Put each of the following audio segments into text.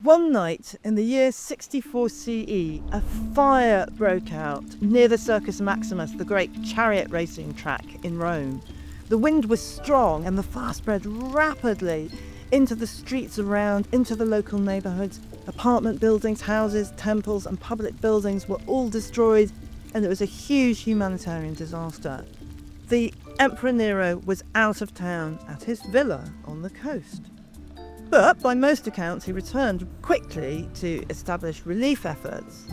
One night in the year 64 CE, a fire broke out near the Circus Maximus, the great chariot racing track in Rome. The wind was strong and the fire spread rapidly into the streets around, into the local neighbourhoods. Apartment buildings, houses, temples and public buildings were all destroyed, and it was a huge humanitarian disaster. The Emperor Nero was out of town at his villa on the coast. But by most accounts, he returned quickly to establish relief efforts.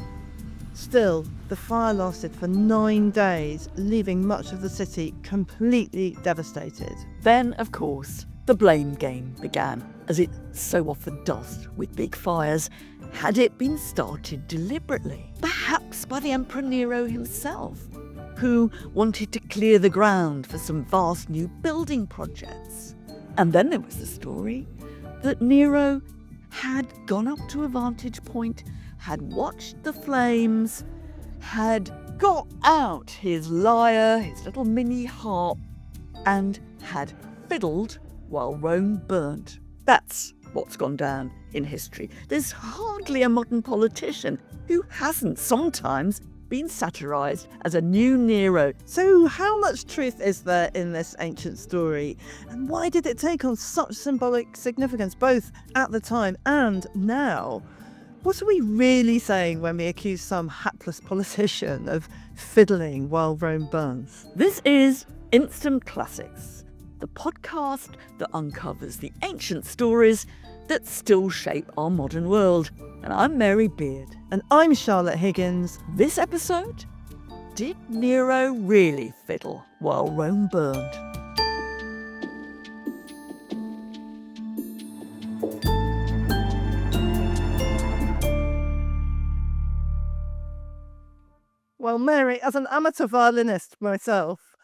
Still, the fire lasted for 9 days, leaving much of the city completely devastated. Then, of course, the blame game began, as it so often does with big fires. Had it been started deliberately? Perhaps by the Emperor Nero himself, who wanted to clear the ground for some vast new building projects. And then there was the story that Nero had gone up to a vantage point, had watched the flames, had got out his lyre, his little mini harp, and had fiddled while Rome burnt. That's what's gone down in history. There's hardly a modern politician who hasn't sometimes been satirised as a new Nero. So how much truth is there in this ancient story? And why did it take on such symbolic significance, both at the time and now? What are we really saying when we accuse some hapless politician of fiddling while Rome burns? This is Instant Classics, the podcast that uncovers the ancient stories that still shape our modern world. And I'm Mary Beard. And I'm Charlotte Higgins. This episode, did Nero really fiddle while Rome burned? Well, Mary, as an amateur violinist myself,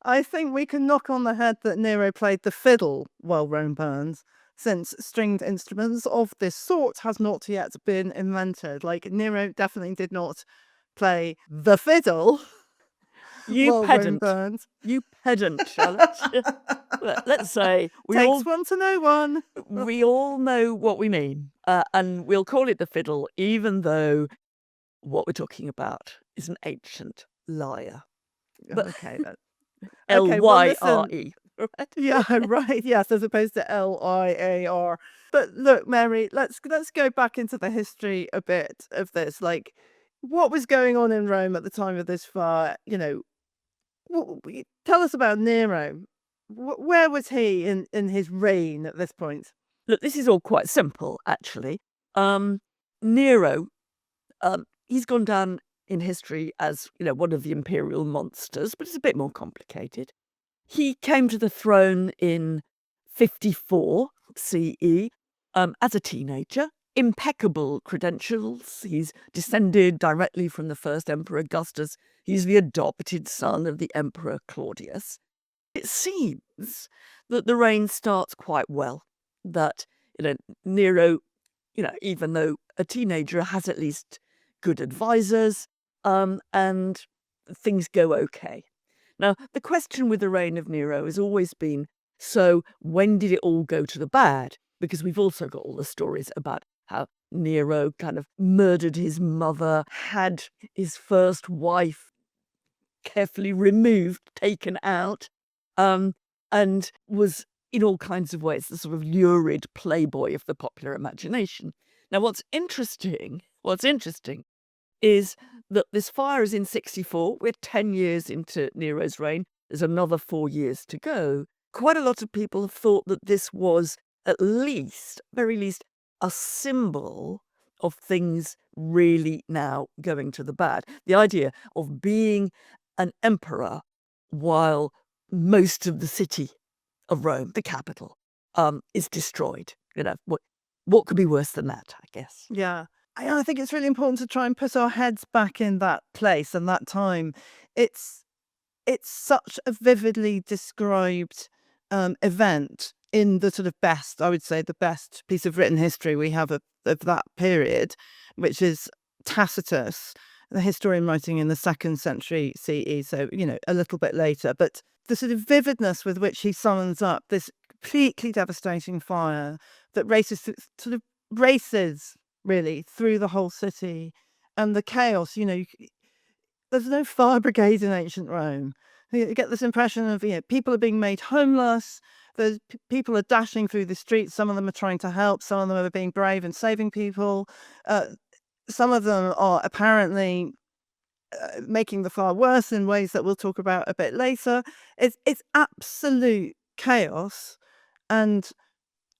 I think we can knock on the head that Nero played the fiddle while Rome burns, since stringed instruments of this sort has not yet been invented. Like, Nero definitely did not play the fiddle. You pedant. You pedant, Charlotte. Let's say Takes one to know one. We all know what we mean, and we'll call it the fiddle, even though what we're talking about is an ancient lyre. But, okay, then. Lyre. Right? Yeah, right. Yes, as opposed to LIAR. But look, Mary, let's go back into the history a bit of this. Like, what was going on in Rome at the time of this fire? You know, tell us about Nero. Where was he in his reign at this point? Look, this is all quite simple, actually. Nero, he's gone down in history as, you know, one of the imperial monsters, but it's a bit more complicated. He came to the throne in 54 CE as a teenager. Impeccable credentials. He's descended directly from the first Emperor Augustus. He's the adopted son of the Emperor Claudius. It seems that the reign starts quite well. That, you know, Nero, you know, even though a teenager, has at least good advisors, and things go okay. Now, the question with the reign of Nero has always been, so when did it all go to the bad? Because we've also got all the stories about how Nero kind of murdered his mother, had his first wife carefully removed, taken out, and was in all kinds of ways the sort of lurid playboy of the popular imagination. Now, what's interesting is that this fire is in 64. We're 10 years into Nero's reign. There's another 4 years to go. Quite a lot of people have thought that this was at least, very least, a symbol of things really now going to the bad. The idea of being an emperor while most of the city of Rome, the capital, is destroyed. You know, what could be worse than that, I guess? Yeah. I think it's really important to try and put our heads back in that place and that time. It's such a vividly described event in the sort of best, I would say, the best piece of written history we have of that period, which is Tacitus, the historian writing in the 2nd century CE, so, you know, a little bit later. But the sort of vividness with which he summons up this completely devastating fire that races through sort of races really through the whole city, and the chaos. There's no fire brigade in ancient Rome. You get this impression of people are being made homeless. There's people are dashing through the streets. Some of them are trying to help. Some of them are being brave and saving people. Some of them are apparently making the fire worse in ways that we'll talk about a bit later. It's absolute chaos and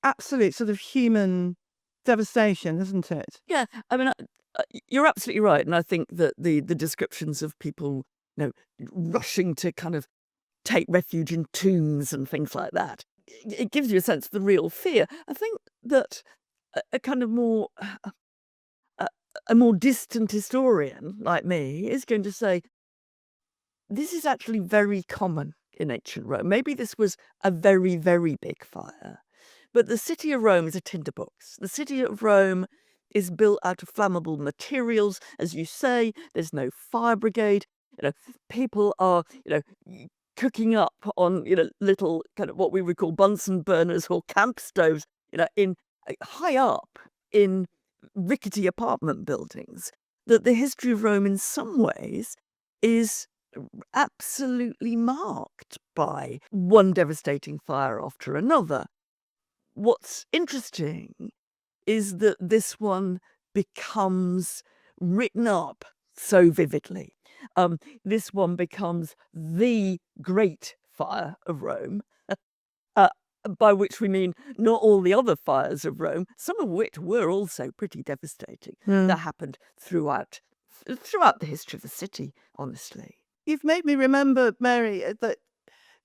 absolute sort of human devastation, isn't it? Yeah, I mean, you're absolutely right, and I think that the descriptions of people, rushing to kind of take refuge in tombs and things like that, it gives you a sense of the real fear. I think that a kind of more a more distant historian like me is going to say this is actually very common in ancient Rome. Maybe this was a very, very big fire, but the city of Rome is a tinderbox. The city of Rome is built out of flammable materials. As you say, there's no fire brigade. People are, cooking up on, little kind of what we would call Bunsen burners or camp stoves, in high up in rickety apartment buildings. That the history of Rome in some ways is absolutely marked by one devastating fire after another. What's interesting is that this one becomes written up so vividly. This one becomes the great fire of Rome, uh, by which we mean not all the other fires of Rome, some of which were also pretty devastating, that happened throughout the history of the city, honestly. You've made me remember, Mary, that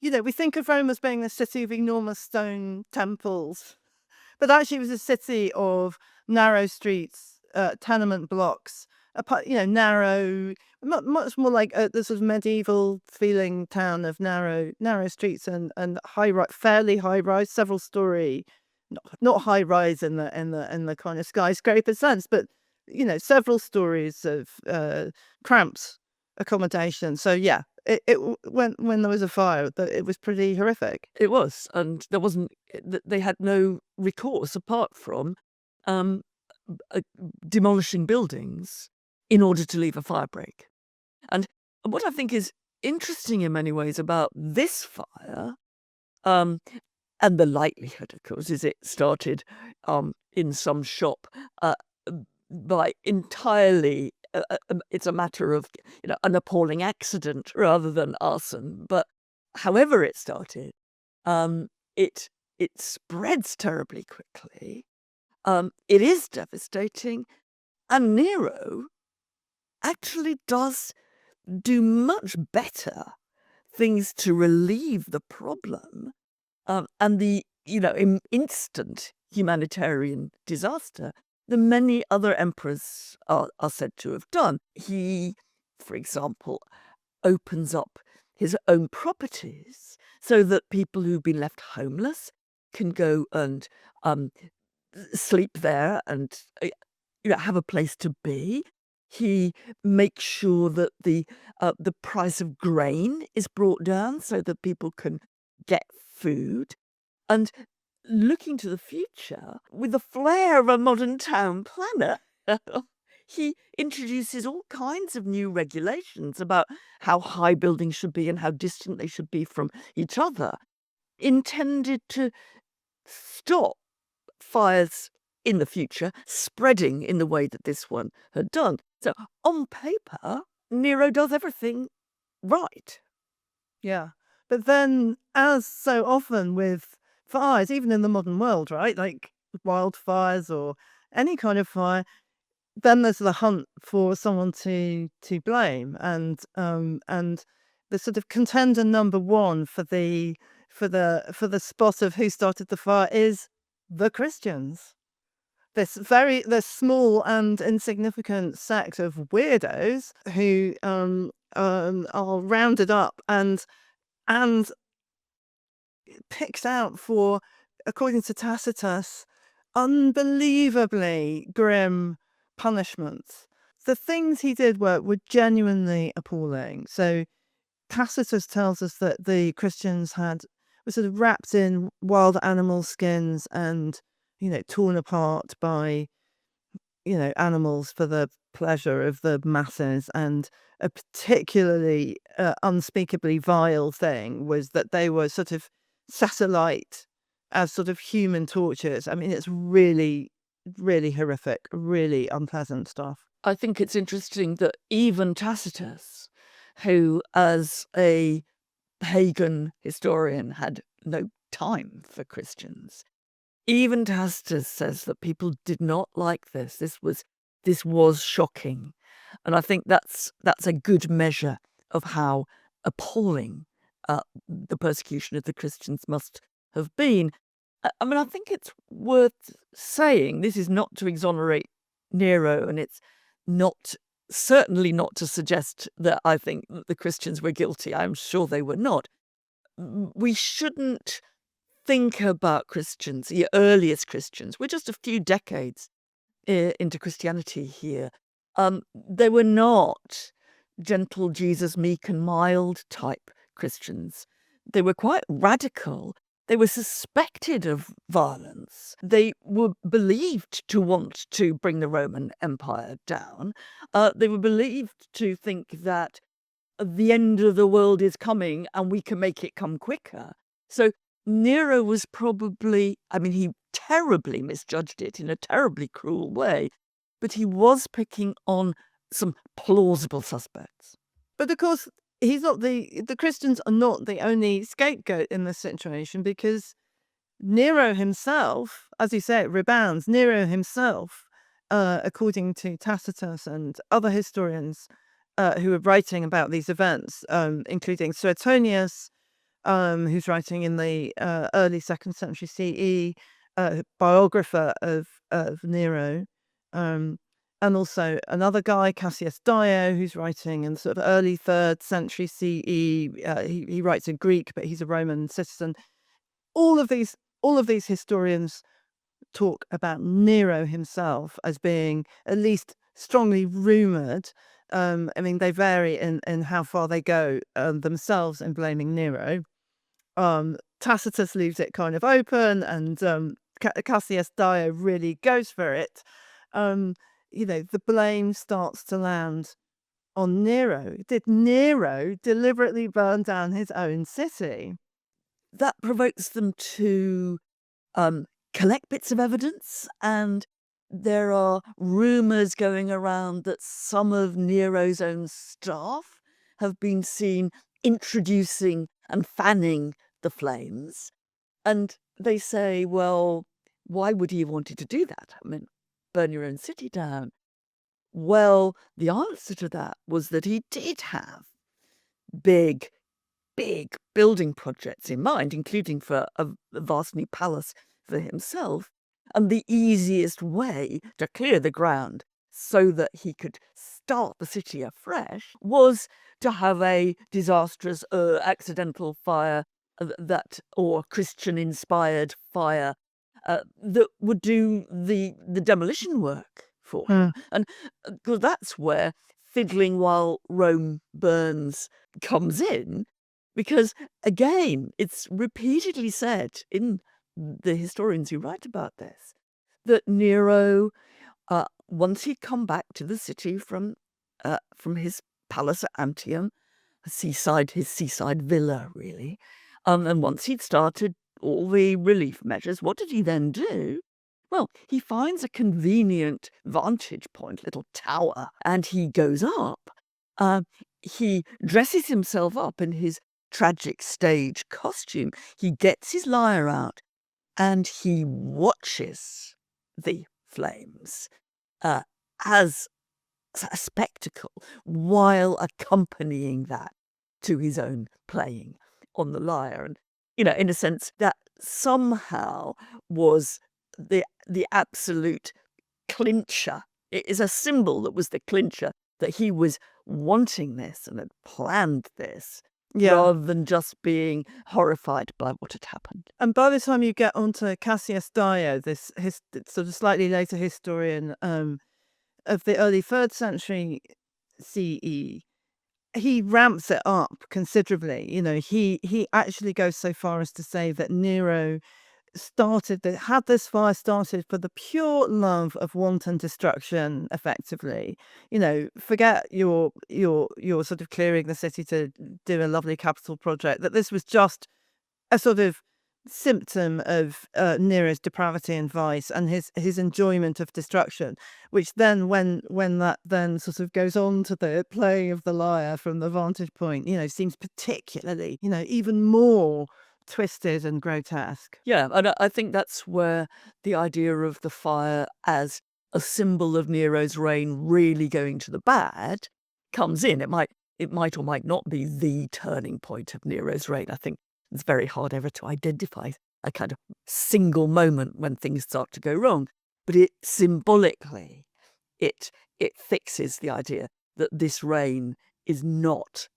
we think of Rome as being the city of enormous stone temples, but actually it was a city of narrow streets, tenement blocks, narrow, much more like the sort of medieval feeling town of narrow streets and fairly high rise, several story, not high rise in the kind of skyscraper sense, but several stories of cramped accommodation. So yeah, when there was a fire, it was pretty horrific. It was, and there wasn't. They had no recourse apart from demolishing buildings in order to leave a fire break. And what I think is interesting in many ways about this fire, and the likelihood, of course, is it started in some shop by entirely. It's a matter of an appalling accident rather than arson. But however it started, it spreads terribly quickly. It is devastating, and Nero actually does do much better things to relieve the problem and the instant humanitarian disaster than many other emperors are said to have done. He, for example, opens up his own properties so that people who've been left homeless can go and sleep there and have a place to be. He makes sure that the price of grain is brought down so that people can get food. And looking to the future, with the flair of a modern town planner, he introduces all kinds of new regulations about how high buildings should be and how distant they should be from each other, intended to stop fires in the future spreading in the way that this one had done. So on paper, Nero does everything right. Yeah. But then, as so often with fires, even in the modern world, right, like wildfires or any kind of fire, then there's the hunt for someone to blame, and the sort of contender number one for the spot of who started the fire is the Christians. This small and insignificant sect of weirdos who are rounded up and picked out for, according to Tacitus, unbelievably grim punishments. The things he did were genuinely appalling. So Tacitus tells us that the Christians were sort of wrapped in wild animal skins and torn apart by, animals for the pleasure of the masses. And a particularly unspeakably vile thing was that they were sort of satellite as sort of human tortures. I mean, it's really, really horrific, really unpleasant stuff. I think it's interesting that even Tacitus, who as a pagan historian had no time for Christians, even Tacitus says that people did not like this. This was shocking. And I think that's a good measure of how appalling the persecution of the Christians must have been. I mean, I think it's worth saying this is not to exonerate Nero, and it's not certainly not to suggest that I think that the Christians were guilty. I'm sure they were not. We shouldn't think about Christians, the earliest Christians. We're just a few decades into Christianity here. They were not gentle Jesus, meek and mild type Christians. They were quite radical. They were suspected of violence. They were believed to want to bring the Roman Empire down. They were believed to think that the end of the world is coming and we can make it come quicker. So Nero was probably, I mean, he terribly misjudged it in a terribly cruel way, but he was picking on some plausible suspects. But of course, the Christians are not the only scapegoat in this situation, because Nero himself, as you say, it rebounds. Nero himself, according to Tacitus and other historians who are writing about these events, including Suetonius, who's writing in the early 2nd century CE, biographer of Nero, and also another guy, Cassius Dio, who's writing in sort of early 3rd century CE. He writes in Greek, but he's a Roman citizen. All of these historians talk about Nero himself as being at least strongly rumored. I mean, they vary in how far they go themselves in blaming Nero. Tacitus leaves it kind of open, and Cassius Dio really goes for it. The blame starts to land on Nero. Did Nero deliberately burn down his own city? That provokes them to collect bits of evidence, and there are rumours going around that some of Nero's own staff have been seen introducing and fanning the flames. And they say, well, why would he have wanted to do that? I mean, burn your own city down. Well, the answer to that was that he did have big building projects in mind, including for a vast new palace for himself. And the easiest way to clear the ground so that he could start the city afresh was to have a disastrous accidental fire or Christian-inspired fire that would do the demolition work for him. And that's where fiddling while Rome burns comes in, because, again, it's repeatedly said in the historians who write about this that Nero, once he'd come back to the city from his palace at Antium, his seaside villa, really, and once he'd started all the relief measures, what did he then do? Well, he finds a convenient vantage point, little tower, and he goes up. He dresses himself up in his tragic stage costume. He gets his lyre out, and he watches the flames as a spectacle while accompanying that to his own playing on the lyre. And, in a sense, that somehow was the absolute clincher. It is a symbol that was the clincher that he was wanting this and had planned this, rather than just being horrified by what had happened. And by the time you get onto Cassius Dio, this sort of slightly later historian of the early 3rd century CE, he ramps it up considerably. He actually goes so far as to say that Nero had this fire started for the pure love of wanton destruction, effectively, forget your sort of clearing the city to do a lovely capital project, that this was just a sort of symptom of Nero's depravity and vice and his enjoyment of destruction, which then when that then sort of goes on to the playing of the lyre from the vantage point, seems particularly, even more twisted and grotesque. Yeah, and I think that's where the idea of the fire as a symbol of Nero's reign really going to the bad comes in. It might or might not be the turning point of Nero's reign. I think it's very hard ever to identify a kind of single moment when things start to go wrong. But it symbolically, it fixes the idea that this reign is not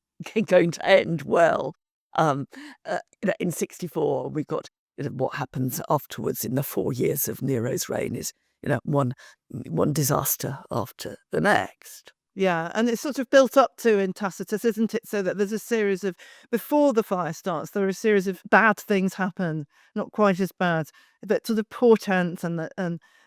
going to end well. In 64, we've got what happens afterwards in the 4 years of Nero's reign is one disaster after the next. Yeah, and it's sort of built up to in Tacitus, isn't it? So that there's a series of, before the fire starts, there are a series of bad things happen, not quite as bad, but sort of portent and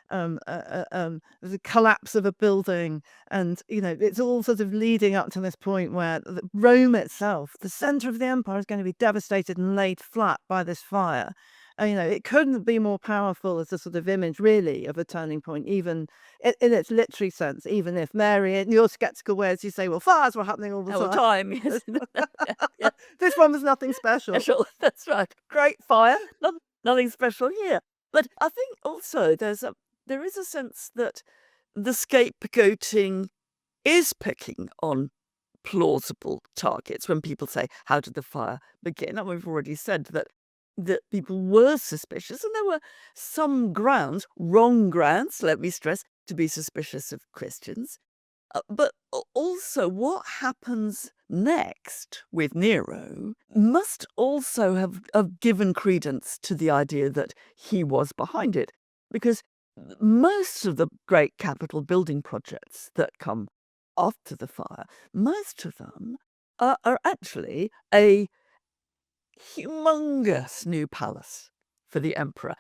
the collapse of a building, and it's all sort of leading up to this point where Rome itself, the center of the empire, is going to be devastated and laid flat by this fire. And, it couldn't be more powerful as a sort of image, really, of a turning point, even in its literary sense. Even if, Mary, in your skeptical ways, you say, well, fires were happening all the All the time. time, yes. Yeah, This one was nothing special. special. That's right. Great fire. Nothing special here. But I think also there is a sense that the scapegoating is picking on plausible targets when people say, how did the fire begin? And we've already said that people were suspicious, and there were some grounds, wrong grounds, let me stress, to be suspicious of Christians. But also what happens next with Nero must also have given credence to the idea that he was behind it, because most of the great capital building projects that come after the fire, most of them are actually a humongous new palace for the emperor,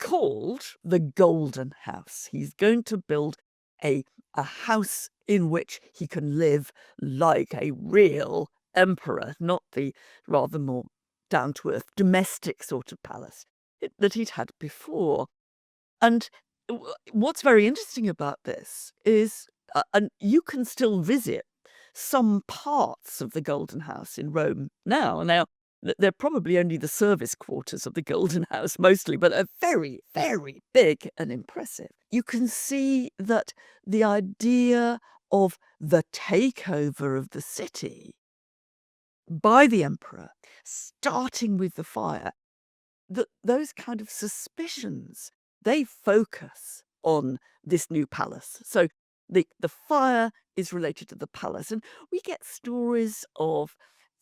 called the Golden House. He's going to build a house in which he can live like a real emperor, not the rather more down-to-earth domestic sort of palace that he'd had before. And what's very interesting about this is, and you can still visit some parts of the Golden House in Rome now. Now, they're probably only the service quarters of the Golden House mostly, but are very, very big and impressive. You can see that the idea of the takeover of the city by the emperor, starting with the fire, that those kind of suspicions, they focus on this new palace. So the fire is related to the palace, and we get stories of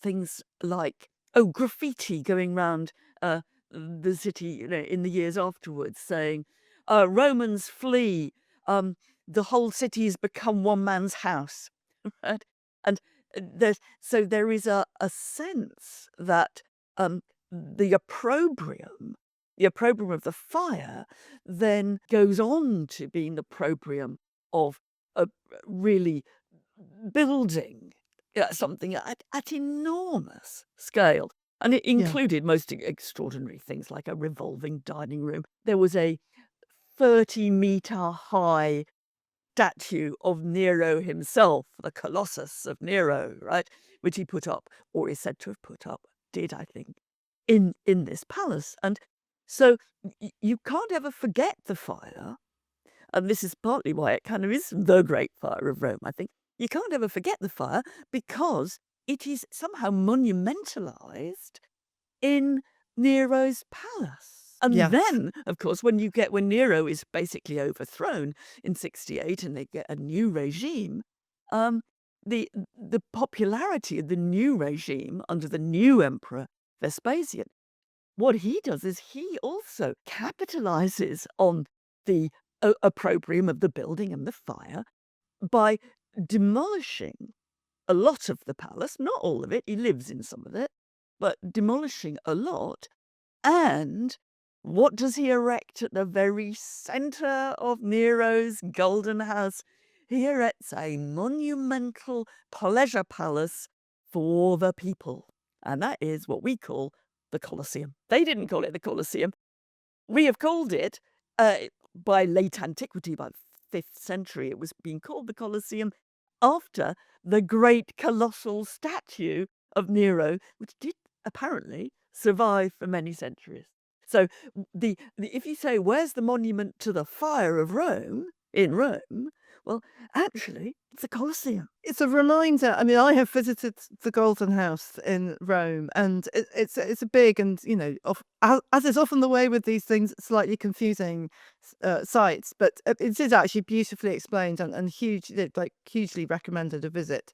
things like graffiti going round the city, in the years afterwards, saying, "Romans flee! The whole city has become one man's house," right? And there is a sense that the opprobrium of the fire then goes on to being the opprobrium of really building something at enormous scale. And it included most extraordinary things like a revolving dining room. There was a 30-meter high statue of Nero himself, the Colossus of Nero, right, which he put up, or is said to have put up, did, I think, in this palace. And so you can't ever forget the fire, and this is partly why it kind of is the Great Fire of Rome, I think. You can't ever forget the fire because it is somehow monumentalized in Nero's palace. And then, of course, when Nero is basically overthrown in 68 and they get a new regime, the popularity of the new regime under the new emperor Vespasian, what he does is he also capitalizes on the opprobrium of the building and the fire by demolishing a lot of the palace, not all of it, he lives in some of it, but demolishing a lot, and What does he erect at the very centre of Nero's golden house? He erects a monumental pleasure palace for the people. And that is what we call the Colosseum. They didn't call it the Colosseum. We have called it, by late antiquity, by 5th century, it was being called the Colosseum after the great colossal statue of Nero, which did apparently survive for many centuries. So if you say, where's the monument to the fire of Rome, in Rome, well, actually, it's the Colosseum. It's a reminder. I mean, I have visited the Golden House in Rome, and it's a big and, as is often the way with these things, slightly confusing sites. But it is actually beautifully explained and hugely recommended a visit.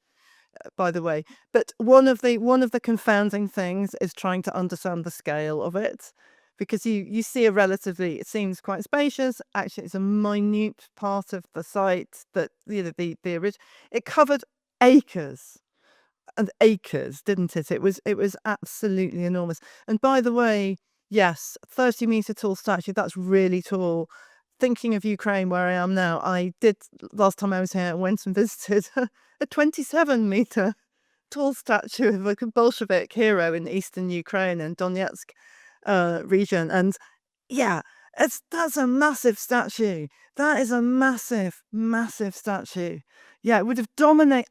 By the way, but one of the confounding things is trying to understand the scale of it, because you see it seems quite spacious. Actually, it's a minute part of the site that it covered acres and acres, didn't it? It was absolutely enormous. And by the way, yes, 30-meter tall statue. That's really tall. Thinking of Ukraine, where I am now, I did last time I was here. I went and visited a 27-meter tall statue of a Bolshevik hero in eastern Ukraine and Donetsk region, and yeah, that's a massive statue. That is a massive, massive statue. Yeah, it would have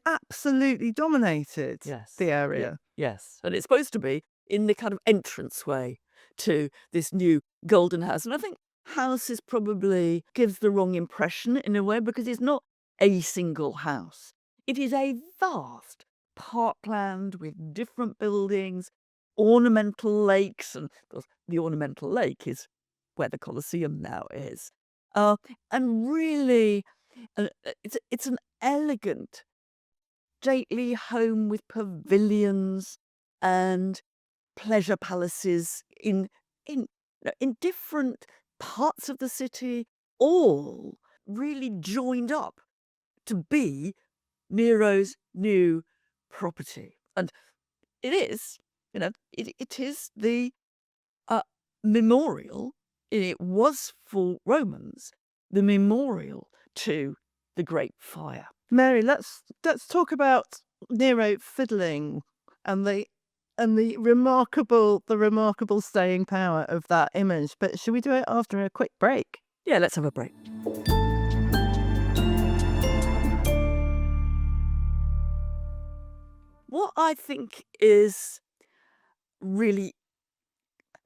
absolutely dominated Yes. the area. Yes. And it's supposed to be in the kind of entranceway to this new golden house. And I think house is probably gives the wrong impression in a way, because it's not a single house. It is a vast parkland with different buildings, ornamental lakes, and of course the ornamental lake is where the Colosseum now is. And really, it's an elegant, stately home with pavilions and pleasure palaces in different parts of the city, all really joined up to be Nero's new property. And it is, it is the memorial. It was for Romans the memorial to the Great Fire. Mary, let's talk about Nero fiddling and the remarkable staying power of that image. But should we do it after a quick break? Yeah, let's have a break. What I think is really,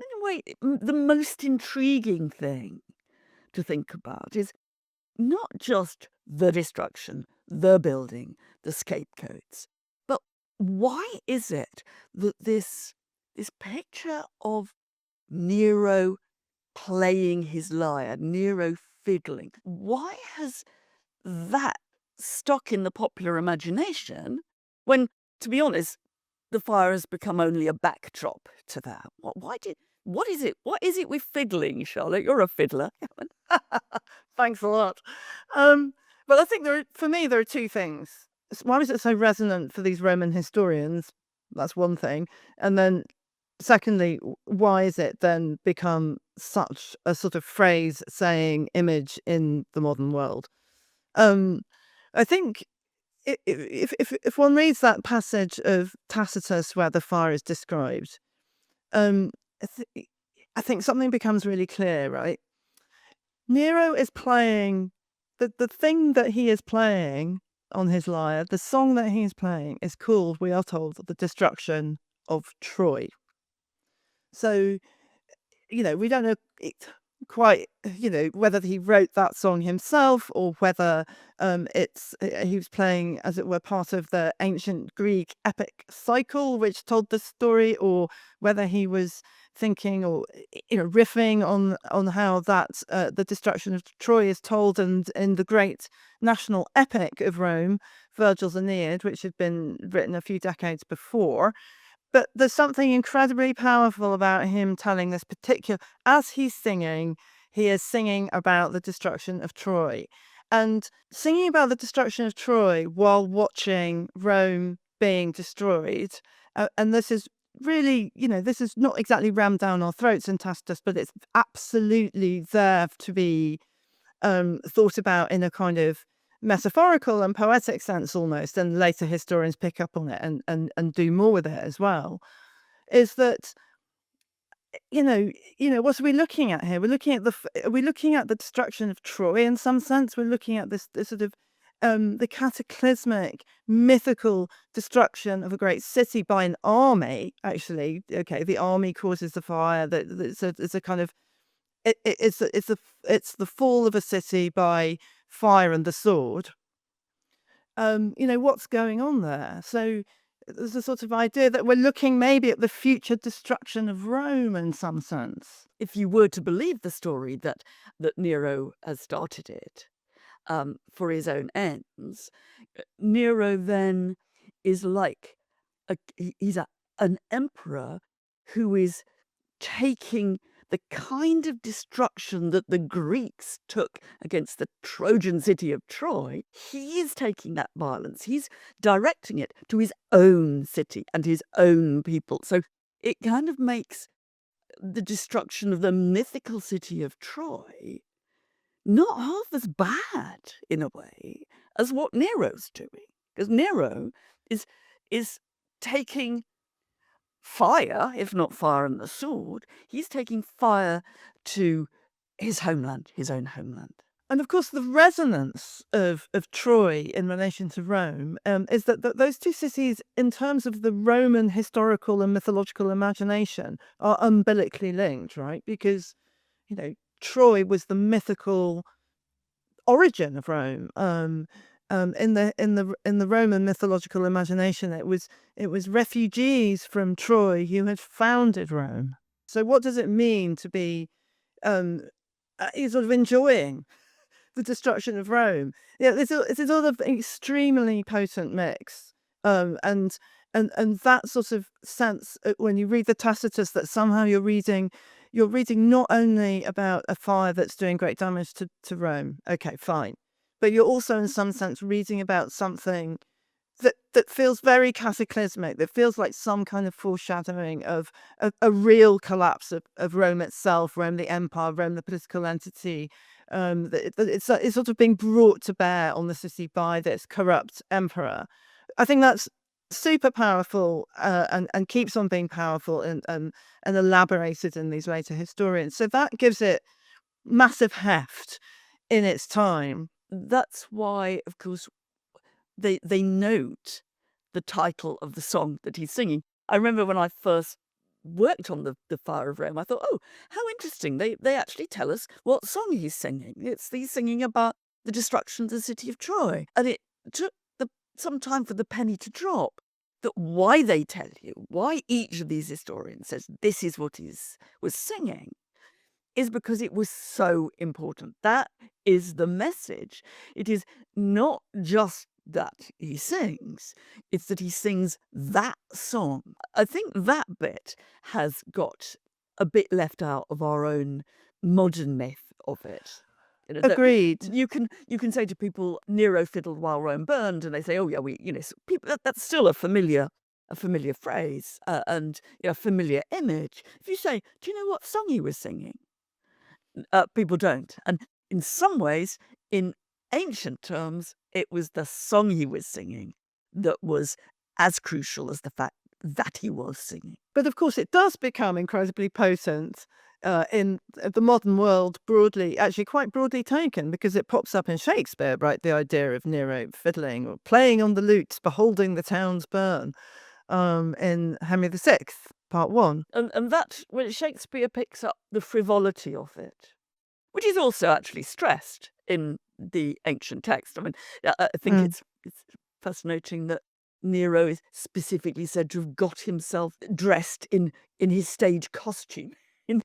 in a way, the most intriguing thing to think about is not just the destruction, the building, the scapegoats, but why is it that this picture of Nero playing his lyre, Nero fiddling, why has that stuck in the popular imagination when, to be honest, the fire has become only a backdrop to that? What is it with fiddling, Charlotte? You're a fiddler. Thanks a lot. Well, I think for me, there are two things. Why is it so resonant for these Roman historians? That's one thing. And then secondly, why is it then become such a sort of phrase saying image in the modern world? I think if one reads that passage of Tacitus where the fire is described, I think something becomes really clear, right? Nero is playing the thing that he is playing on his lyre. The song that he is playing is called, we are told, the destruction of Troy. So, we don't know quite, whether he wrote that song himself or whether he was playing, as it were, part of the ancient Greek epic cycle which told the story, or whether he was thinking or riffing on how that the destruction of Troy is told and in the great national epic of Rome, Virgil's Aeneid, which had been written a few decades before. But there's something incredibly powerful about him telling this particular, as he's singing, he is singing about the destruction of Troy. And singing about the destruction of Troy while watching Rome being destroyed, and this is really, this is not exactly rammed down our throats in Tacitus, but it's absolutely there to be thought about in a kind of metaphorical and poetic sense almost, and later historians pick up on it and do more with it as well, is that what are we looking at here? We're looking at the destruction of Troy in some sense. We're looking at this sort of the cataclysmic, mythical destruction of a great city by an army. Actually, okay, the army causes the fire. It's a kind of it's the fall of a city by fire and the sword. What's going on there? So there's a sort of idea that we're looking maybe at the future destruction of Rome in some sense. If you were to believe the story that Nero has started it for his own ends, Nero then is like he's an emperor who is taking the kind of destruction that the Greeks took against the Trojan city of Troy. He is taking that violence, he's directing it to his own city and his own people. So it kind of makes the destruction of the mythical city of Troy not half as bad, in a way, as what Nero's doing. Because Nero is taking fire, if not fire and the sword, he's taking fire to his homeland, his own homeland. And of course, the resonance of Troy in relation to Rome is that those two cities, in terms of the Roman historical and mythological imagination, are umbilically linked, right? Because, Troy was the mythical origin of Rome. In the Roman mythological imagination, it was refugees from Troy who had founded Rome. So, what does it mean to be sort of enjoying the destruction of Rome? Yeah, it's a sort of extremely potent mix, and that sort of sense when you read the Tacitus, that somehow you're reading not only about a fire that's doing great damage to Rome. Okay, fine. But you're also in some sense reading about something that feels very cataclysmic, that feels like some kind of foreshadowing of a real collapse of Rome itself, Rome the empire, Rome the political entity. It's sort of being brought to bear on the city by this corrupt emperor. I think that's super powerful and keeps on being powerful and elaborated in these later historians. So that gives it massive heft in its time. That's why, of course, they note the title of the song that he's singing. I remember when I first worked on the Fire of Rome, I thought, oh, how interesting. They actually tell us what song he's singing. He's singing about the destruction of the city of Troy. And it took some time for the penny to drop. That why they tell you, why each of these historians says this is what he was singing, is because it was so important. That is the message. It is not just that he sings, it's that he sings that song. I think that bit has got a bit left out of our own modern myth of it. Agreed. You can say to people, Nero fiddled while Rome burned, and they say, oh yeah, people, that's still a familiar phrase and a familiar image. If you say, do you know what song he was singing? People don't. And in some ways, in ancient terms, it was the song he was singing that was as crucial as the fact that he was singing. But of course, it does become incredibly potent in the modern world, actually quite broadly taken, because it pops up in Shakespeare, right? The idea of Nero fiddling or playing on the lute, beholding the towns burn, in Henry VI, Part 1. And that, when Shakespeare picks up the frivolity of it, which is also actually stressed in the ancient text. I mean, I think it's fascinating that Nero is specifically said to have got himself dressed in his stage costume,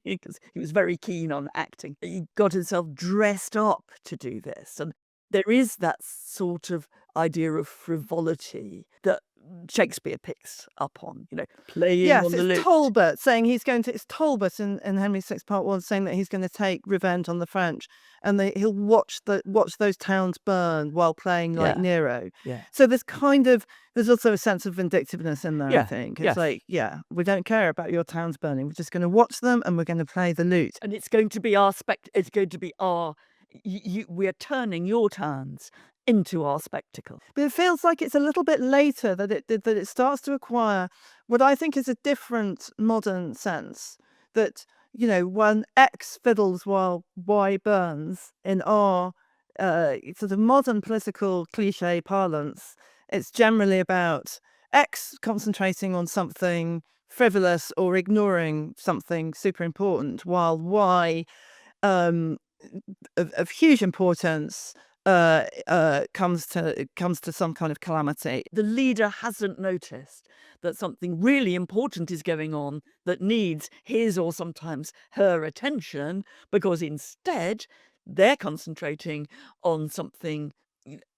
because he was very keen on acting. He got himself dressed up to do this. And there is that sort of idea of frivolity that Shakespeare picks up on, playing Yes, on the it's lute. Talbot saying it's Talbot in Henry VI Part 1 saying that he's going to take revenge on the French, and he'll watch those towns burn while playing like Yeah, Nero. yeah, So there's also a sense of vindictiveness in there, I yeah, think. It's yes. like, yeah, we don't care about your towns burning. We're just going to watch them and we're going to play the lute. And it's going to be it's going to be we're turning your towns into our spectacle. But it feels like it's a little bit later that it starts to acquire what I think is a different modern sense. That, when X fiddles while Y burns in our sort of modern political cliche parlance, it's generally about X concentrating on something frivolous or ignoring something super important, while Y, um, of huge importance, comes to some kind of calamity. The leader hasn't noticed that something really important is going on that needs his or sometimes her attention, because instead they're concentrating on something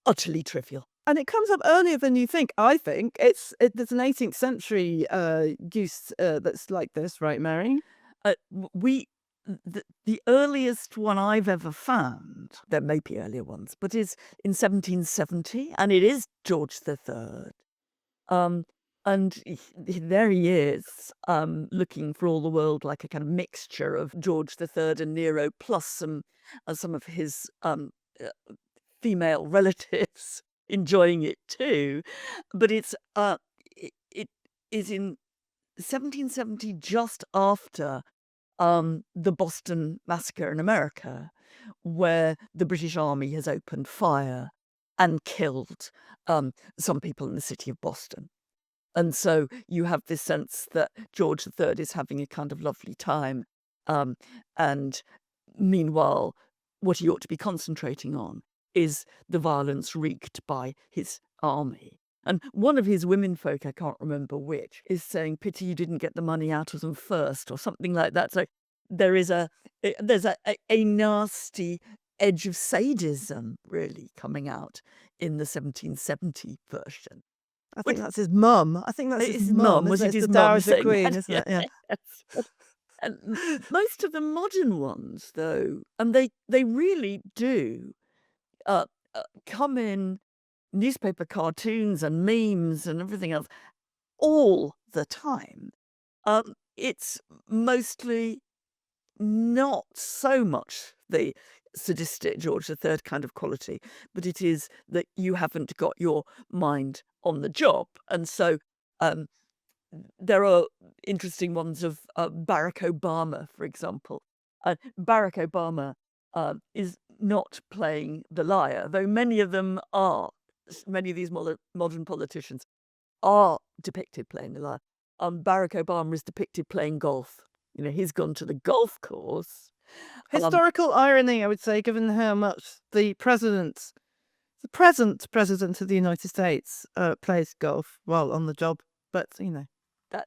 utterly trivial. And it comes up earlier than you think. I think there's an 18th century use that's like this, right, Mary? The earliest one I've ever found, there may be earlier ones, but is in 1770, and it is George III. And there he is, looking for all the world like a kind of mixture of George III and Nero, plus some of his female relatives enjoying it too. But it is in 1770, just after the Boston Massacre in America, where the British Army has opened fire and killed some people in the city of Boston. And so you have this sense that George III is having a kind of lovely time. And meanwhile, what he ought to be concentrating on is the violence wreaked by his army. And one of his womenfolk, I can't remember which, is saying, "Pity you didn't get the money out of them first," or something like that. So there's a nasty edge of sadism really coming out in the 1770 version. I think that's his mum. I think that's It's his his mum. mum. Was it It's his the mum Dowager saying Queen, that? isn't it? Yeah. Yes. And most of the modern ones, though, and they really do uh, come in newspaper cartoons and memes and everything else all the time. It's mostly not so much the sadistic George III kind of quality, but it is that you haven't got your mind on the job. And so um, there are interesting ones of Barack Obama, for example. Barack Obama is not playing the lyre, though many of them are. Many of these modern politicians are depicted playing the lyre. Barack Obama is depicted playing golf. He's gone to the golf course. Historical irony, I would say, given how much the present president of the United States plays golf while on the job. But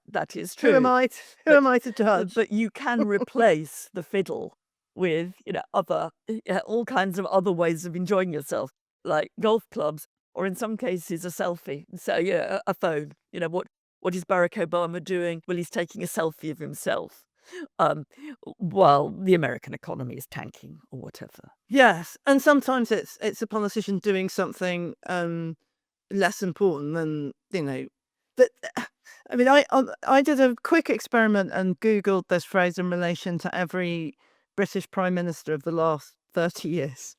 that is who am true. I? Who am I to judge? But you can replace the fiddle with other all kinds of other ways of enjoying yourself, like golf clubs, or in some cases a selfie. So a phone. What is Barack Obama doing? Well, he's taking a selfie of himself. While the American economy is tanking or whatever. Yes, and sometimes it's a politician doing something less important than But I mean, I did a quick experiment and Googled this phrase in relation to every British Prime Minister of the last 30 years.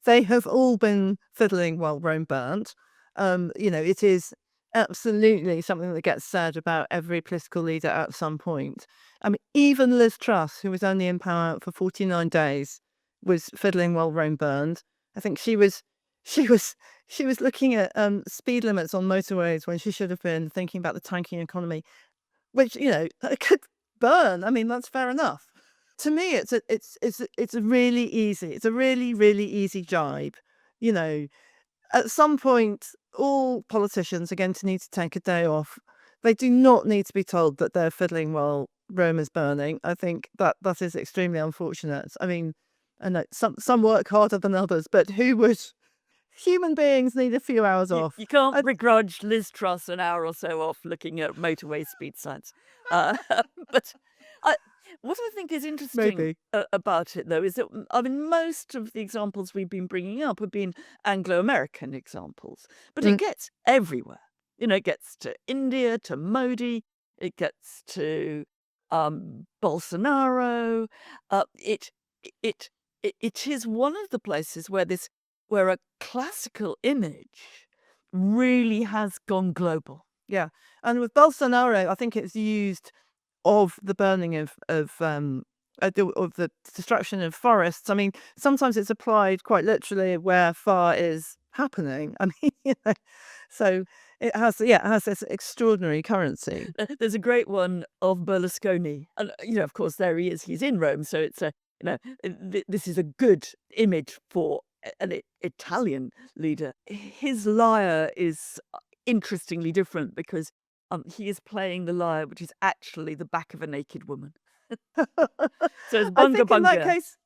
They have all been fiddling while Rome burnt. It is absolutely something that gets said about every political leader at some point. I mean, even Liz Truss, who was only in power for 49 days, was fiddling while Rome burned. I think she was looking at speed limits on motorways when she should have been thinking about the tanking economy, which could burn. I mean, that's fair enough. To me, it's a really really easy jibe. At some point, all politicians are going to need to take a day off. They do not need to be told that they're fiddling while Rome is burning. I think that is extremely unfortunate. I mean, I know some work harder than others, but who human beings need a few hours You, off. you can't I- begrudge Liz Truss an hour or so off looking at motorway speed signs. But I, what I think is interesting Maybe. about it, though, is that I mean, most of the examples we've been bringing up have been Anglo-American examples, but it Mm. gets everywhere. It gets to India, to Modi, it gets to Bolsonaro. It it it is one of the places where a classical image really has gone global. Yeah. And with Bolsonaro, I think it's used of the burning of the destruction of forests. I mean, sometimes it's applied quite literally where fire is happening. I mean, so it has this extraordinary currency. There's a great one of Berlusconi, and of course, there he is. He's in Rome, so it's this is a good image for an Italian leader. His lyre is interestingly different because he is playing the lyre, which is actually the back of a naked woman. So it's I bunga think in that bunga. case,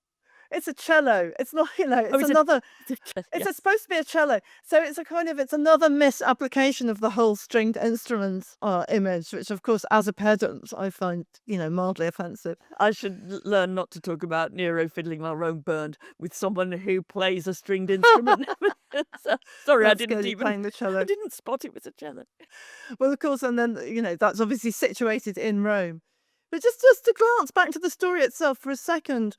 it's a cello. It's not, Oh, it's it's another. yeah. Supposed to be a cello, so it's another misapplication of the whole stringed instruments image, which of course, as a pedant, I find mildly offensive. I should learn not to talk about Nero fiddling while Rome burned with someone who plays a stringed instrument. Sorry, I That's didn't good, even. playing the I cello. didn't spot it was a cello. Well, of course, and then that's obviously situated in Rome. But just to glance back to the story itself for a second,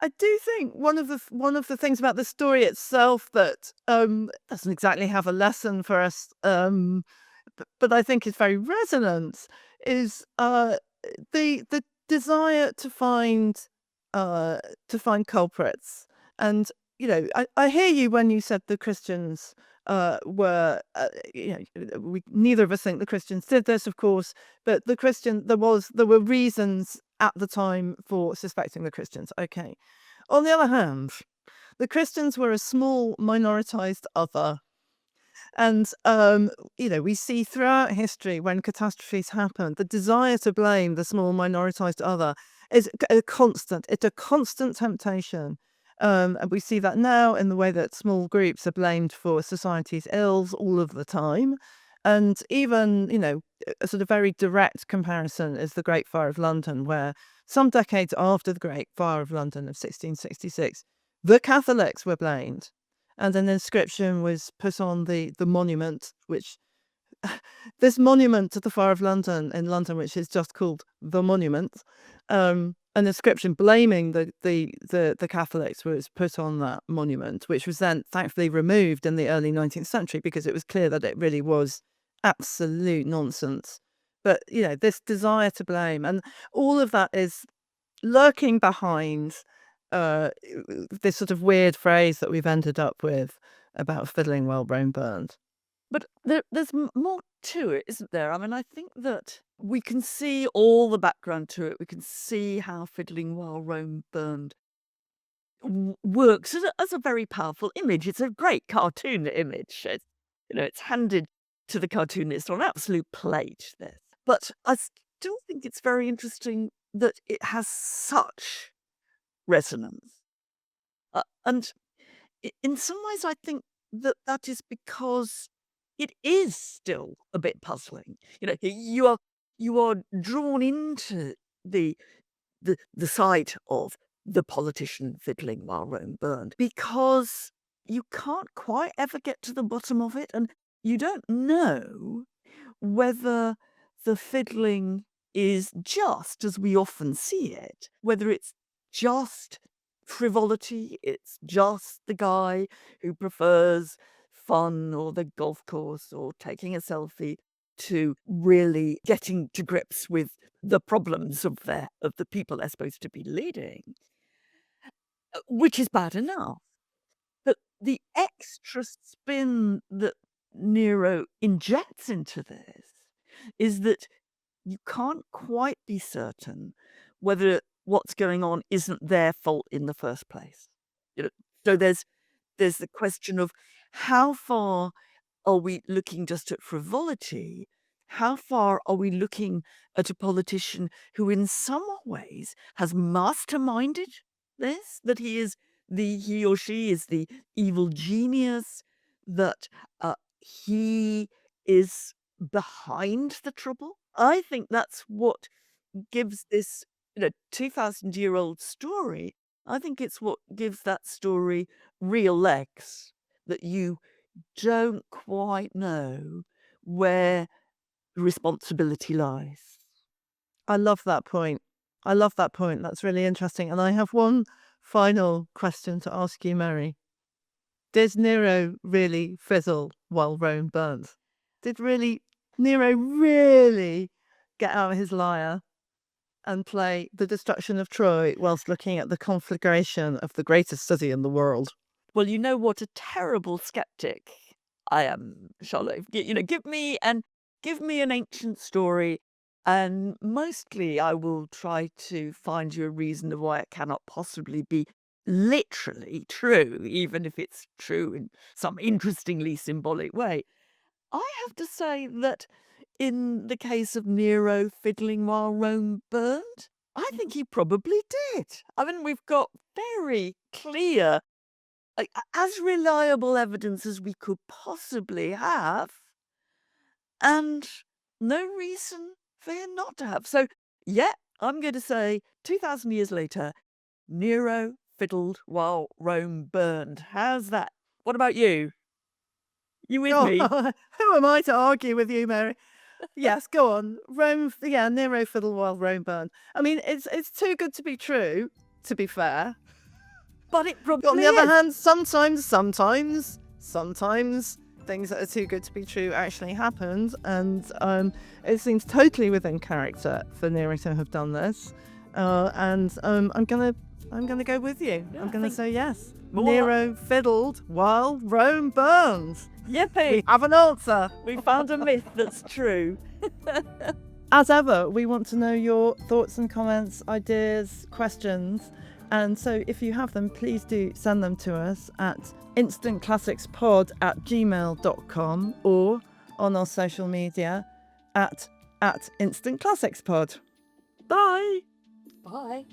I do think one of the things about the story itself that doesn't exactly have a lesson for us, but I think is very resonant, is the desire to find culprits. And I hear you when you said the Christians were neither of us think the Christians did this, of course, but there were reasons at the time for suspecting the Christians. Okay. On the other hand, the Christians were a small minoritized other. And, we see throughout history when catastrophes happen, the desire to blame the small minoritized other is a constant. It's a constant temptation. And we see that now in the way that small groups are blamed for society's ills all of the time. And even, a sort of very direct comparison is the Great Fire of London, where some decades after the Great Fire of London of 1666, the Catholics were blamed. And an inscription was put on the monument, which this monument to the Fire of London in London, which is just called the Monument, an inscription blaming the Catholics was put on that monument, which was then thankfully removed in the early 19th century because it was clear that it really was absolute nonsense. But this desire to blame, and all of that is lurking behind this sort of weird phrase that we've ended up with about fiddling while Rome burned. But there's more to it, isn't there? I mean, I think that we can see all the background to it. We can see how fiddling while Rome burned works as a very powerful image. It's a great cartoon image. It's handed to the cartoonist on absolute plate. This, but I still think it's very interesting that it has such resonance, and in some ways, I think that is because it is still a bit puzzling. You are drawn into the side of the politician fiddling while Rome burned because you can't quite ever get to the bottom of it, and you don't know whether the fiddling is just as we often see it, whether it's just frivolity, it's just the guy who prefers fun or the golf course or taking a selfie to really getting to grips with the problems of the people they're supposed to be leading, which is bad enough. But the extra spin that Nero injects into this is that you can't quite be certain whether what's going on isn't their fault in the first place. So there's the question of how far are we looking just at frivolity? How far are we looking at a politician who in some ways has masterminded this, that he is he or she is the evil genius, that he is behind the trouble. I think that's what gives this, 2,000-year-old story. I think it's what gives that story real legs, that you don't quite know where responsibility lies. I love that point. I love that point. That's really interesting. And I have one final question to ask you, Mary. Did Nero really fiddle while Rome burnt? Did Nero really get out his lyre and play the destruction of Troy whilst looking at the conflagration of the greatest city in the world? Well, you know what a terrible skeptic I am, Charlotte. Give me an ancient story, and mostly I will try to find you a reason of why it cannot possibly be literally true, even if it's true in some interestingly symbolic way. I have to say that in the case of Nero fiddling while Rome burned, I think he probably did. I mean, we've got very clear, as reliable evidence as we could possibly have, and no reason for him not to have. So, yeah, I'm going to say 2,000 years later, Nero fiddled while Rome burned. How's that? What about you? You with me? Oh, who am I to argue with you, Mary? Yes, go on. Nero fiddled while Rome burned. I mean, it's too good to be true, to be fair. But it On probably the other is. hand, sometimes things that are too good to be true actually happened, and it seems totally within character for Nero to have done this. And I'm gonna go with you. Yeah, I'm gonna say yes. More- Nero fiddled while Rome burned. Yippee! We have an answer. We found a myth that's true. As ever, we want to know your thoughts and comments, ideas, questions. And so if you have them, please do send them to us at instantclassicspod@gmail.com or on our social media at instantclassicspod. Bye. Bye.